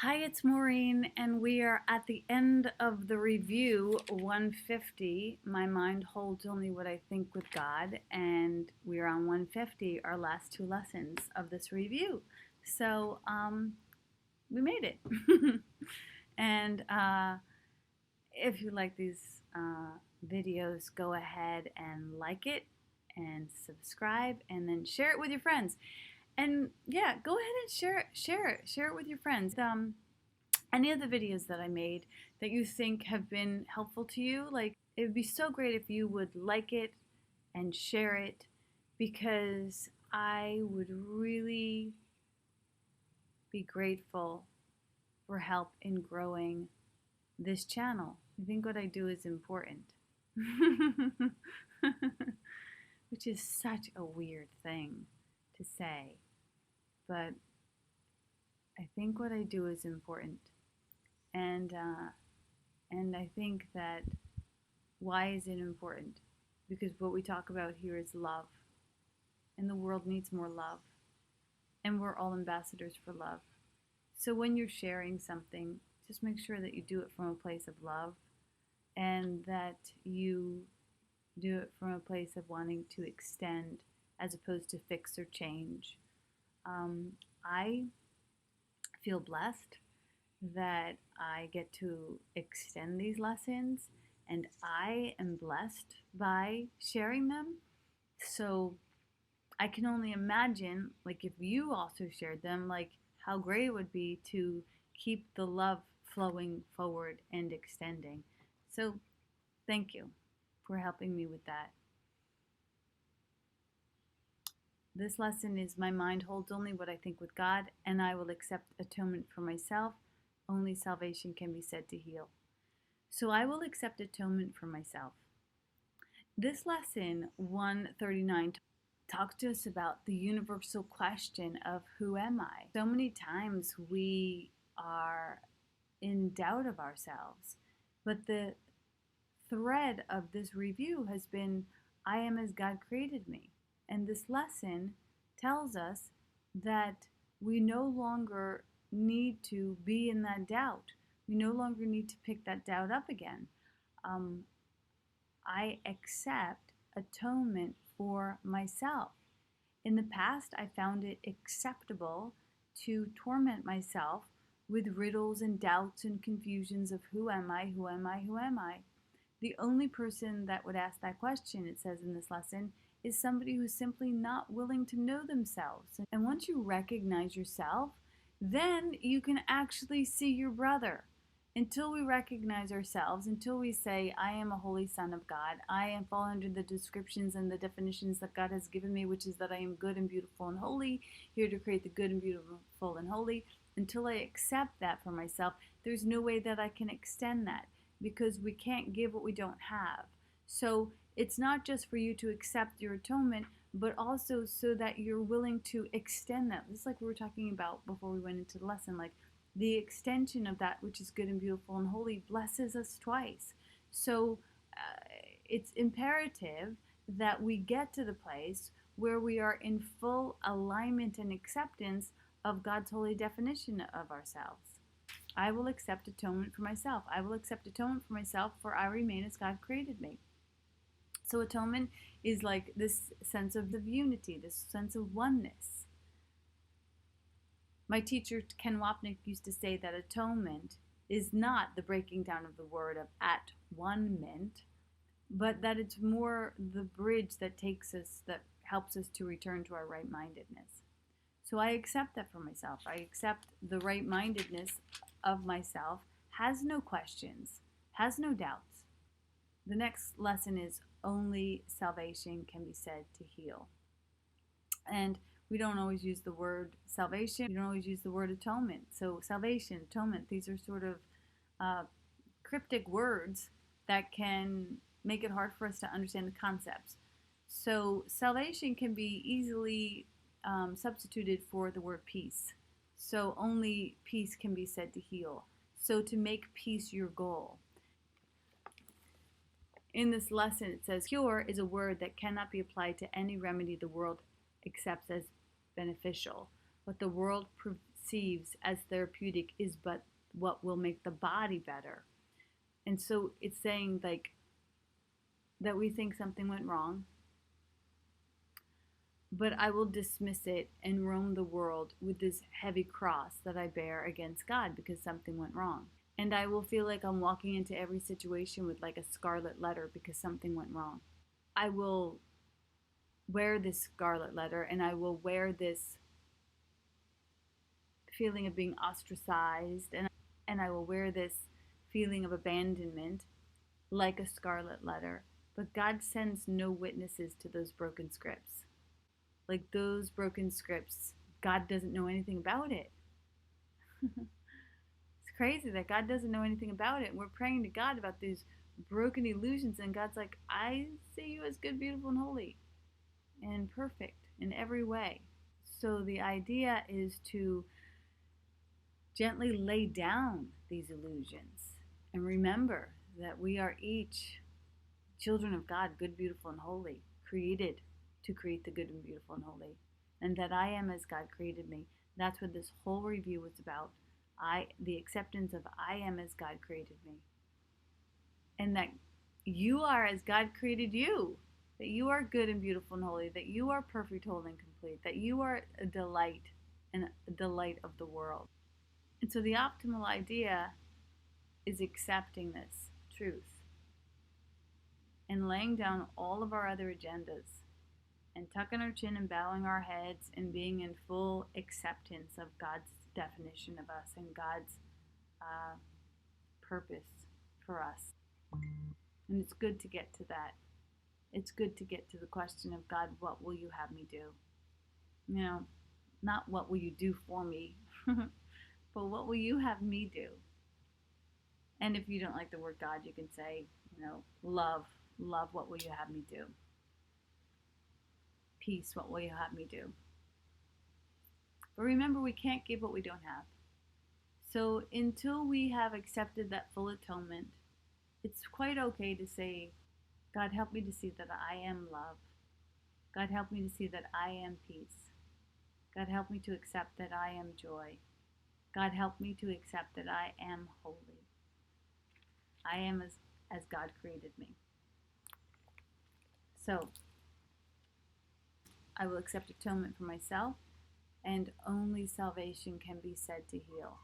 Hi, it's Maureen, and we are at the end of the review 150. My mind holds only what I think with God, and we are on 150, our last two lessons of this review. So, we made it. and if you like these videos, go ahead and like it and subscribe, and then share it with your friends. And yeah, go ahead and share it with your friends. Any of the videos that I made that you think have been helpful to you, like, it would be so great if you would like it and share it, because I would really be grateful for help in growing this channel. I think what I do is important. Which is such a weird thing to say, but I think what I do is important, and I think that why is it important? Because what we talk about here is love, and the world needs more love, and we're all ambassadors for love. So when you're sharing something, just make sure that you do it from a place of love, and that you do it from a place of wanting to extend as opposed to fix or change. I feel blessed that I get to extend these lessons, and I am blessed by sharing them. So I can only imagine, like, if you also shared them, like, how great it would be to keep the love flowing forward and extending. So thank you for helping me with that. This lesson is my mind holds only what I think with God, and I will accept atonement for myself. Only salvation can be said to heal. So I will accept atonement for myself. This lesson 139 talks to us about the universal question of who am I? So many times we are in doubt of ourselves, but the thread of this review has been, I am as God created me. And this lesson tells us that we no longer need to be in that doubt. We no longer need to pick that doubt up again. I accept atonement for myself. In the past, I found it acceptable to torment myself with riddles and doubts and confusions of who am I, who am I, who am I? The only person that would ask that question, it says in this lesson, is somebody who's simply not willing to know themselves. And once you recognize yourself, then you can actually see your brother. Until we recognize ourselves, until we say, I am a holy son of God, I am fall under the descriptions and the definitions that God has given me, which is that I am good and beautiful and holy, here to create the good and beautiful and holy. Until I accept that for myself, there's no way that I can extend that, because we can't give what we don't have. So it's not just for you to accept your atonement, but also so that you're willing to extend that. This is like we were talking about before we went into the lesson, like the extension of that which is good and beautiful and holy blesses us twice. So it's imperative that we get to the place where we are in full alignment and acceptance of God's holy definition of ourselves. I will accept atonement for myself. I will accept atonement for myself, for I remain as God created me. So atonement is like this sense of unity, this sense of oneness. My teacher, Ken Wapnick, used to say that atonement is not the breaking down of the word of at one mint, but that it's more the bridge that takes us, that helps us to return to our right-mindedness. So I accept that for myself. I accept the right-mindedness of myself, has no questions, has no doubts. The next lesson is only salvation can be said to heal. And we don't always use the word salvation. We don't always use the word atonement. So salvation, atonement, these are sort of cryptic words that can make it hard for us to understand the concepts. So salvation can be easily substituted for the word peace. So only peace can be said to heal. So to make peace your goal. In this lesson, it says, cure is a word that cannot be applied to any remedy the world accepts as beneficial. What the world perceives as therapeutic is but what will make the body better. And so it's saying like that we think something went wrong, but I will dismiss it and roam the world with this heavy cross that I bear against God because something went wrong. And I will feel like I'm walking into every situation with like a scarlet letter because something went wrong. I will wear this scarlet letter and I will wear this feeling of being ostracized, and I will wear this feeling of abandonment like a scarlet letter. But God sends no witnesses to those broken scripts. Like those broken scripts, God doesn't know anything about it. It's crazy that God doesn't know anything about it. And we're praying to God about these broken illusions, and God's like, I see you as good, beautiful, and holy, and perfect in every way. So the idea is to gently lay down these illusions and remember that we are each children of God, good, beautiful, and holy, created to create the good and beautiful and holy, and that I am as God created me. That's what this whole review was about. The acceptance of I am as God created me, and that you are as God created you, that you are good and beautiful and holy, that you are perfect, whole, and complete, that you are a delight and a delight of the world. And so the optimal idea is accepting this truth and laying down all of our other agendas and tucking our chin and bowing our heads and being in full acceptance of God's definition of us and God's purpose for us. And it's good to get to that. It's good to get to the question of God, what will you have me do? You know, not what will you do for me, but what will you have me do? And if you don't like the word God, you can say, love, what will you have me do? Peace, what will you have me do? But remember, we can't give what we don't have. So until we have accepted that full atonement, it's quite okay to say, God, help me to see that I am love. God, help me to see that I am peace. God, help me to accept that I am joy. God, help me to accept that I am holy. I am as God created me. So, I will accept atonement for myself, and only salvation can be said to heal.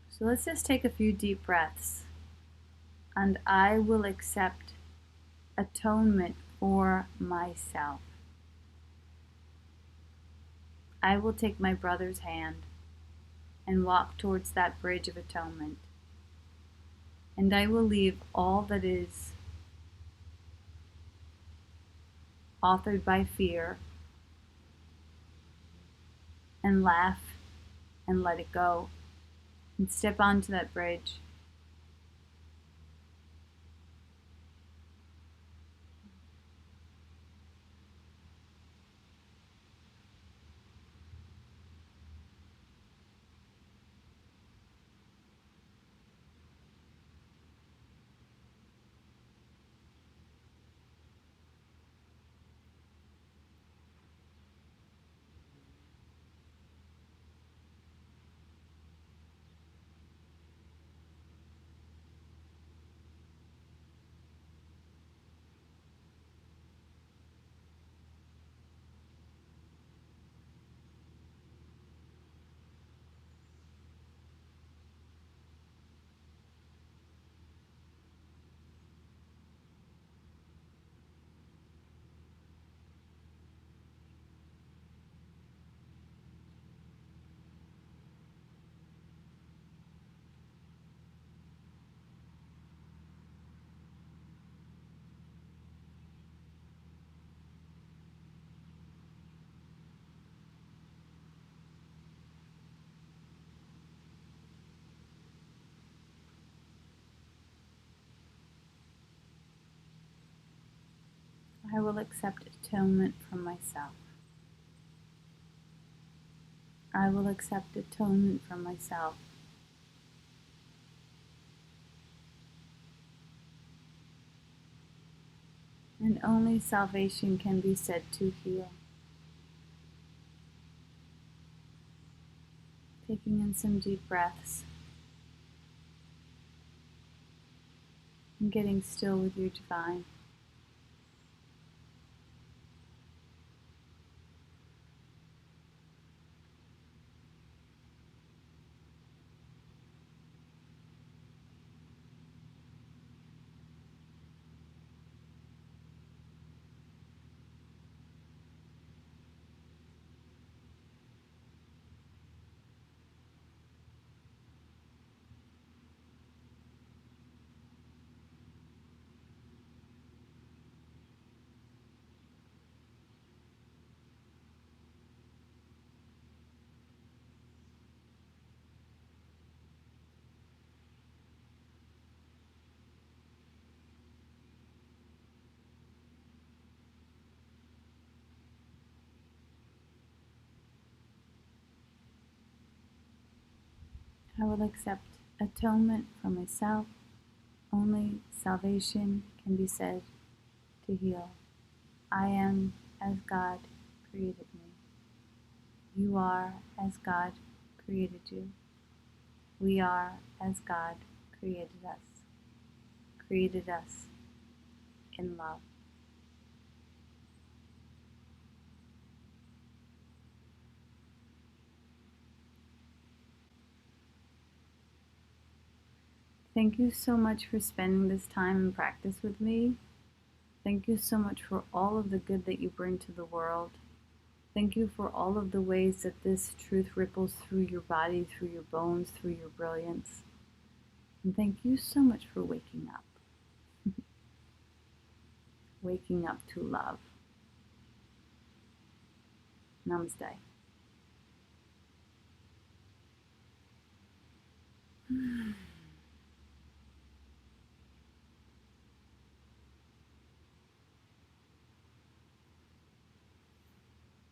So let's just take a few deep breaths. And I will accept atonement for myself. I will take my brother's hand and walk towards that bridge of atonement. And I will leave all that is authored by fear and laugh and let it go and step onto that bridge. I will accept atonement for myself. I will accept atonement for myself. And only salvation can be said to heal. Taking in some deep breaths and getting still with your divine. I will accept atonement for myself. Only salvation can be said to heal. I am as God created me. You are as God created you. We are as God created us. Created us in love. Thank you so much for spending this time in practice with me. Thank you so much for all of the good that you bring to the world. Thank you for all of the ways that this truth ripples through your body, through your bones, through your brilliance. And thank you so much for waking up. Waking up to love. Namaste.